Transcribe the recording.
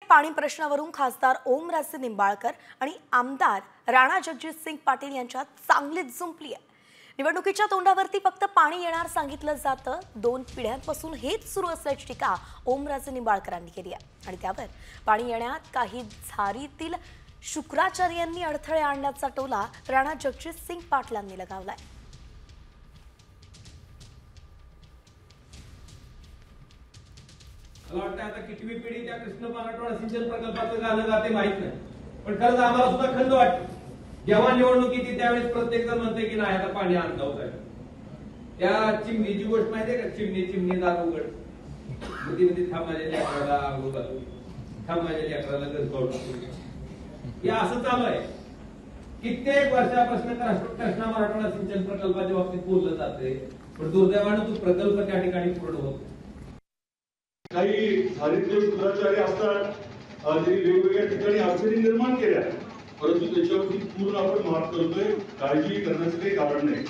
पाणी प्रश्नावरून खासदार ओमराजे निंबाळकर आणि आमदार राणा जगजितसिंग पाटील यांच्यात चांगलीच जुंपली आहे। निवडणुकीच्या तोंडावरती फक्त पाणी येणार सांगितलं जातं, 2 पिढ्यांपासून हेच सुरू असल्याची टीका ओमराजे निंबाळकरांनी केली आहे आणि त्यावर पाणी येण्यात काही झारीतील शुक्राचार्यांनी अडथळे आणल्याचा टोला राणा जगजितसिंग पाटलांनी लगावलाय। मला वाटतं आता कितवी पिढी त्या कृष्ण मराठवाडा सिंचन प्रकल्पाचं गाणं गाते माहित नाही, पण खरंच आम्हाला सुद्धा खंत वाटते जेव्हा निवडणूक येते त्यावेळेस प्रत्येक जण म्हणते की नाही आता पाणी आणलं होतं। त्या चिमणीची गोष्ट माहितीये का? चिमणी दार उघड मध्ये थांबायच्या लेकराला आंघोळ घालू, थांबायच्या लेकराला गजबावू, हे असं चालू आहे। कित्येक वर्षापासून कृष्णा मराठवाडा सिंचन प्रकल्पाच्या बाबतीत बोललं जाते, पण दुर्दैवानं तो प्रकल्प त्या ठिकाणी पूर्ण होत नाही। काही झारीतले शुक्राचार्य असतात, त्यांनी वेगवेगळ्या ठिकाणी अडचणी निर्माण केल्या, परंतु त्याच्यावरती पूर्ण आपण मात करतोय, काळजी करण्याचं काही कारण नाही।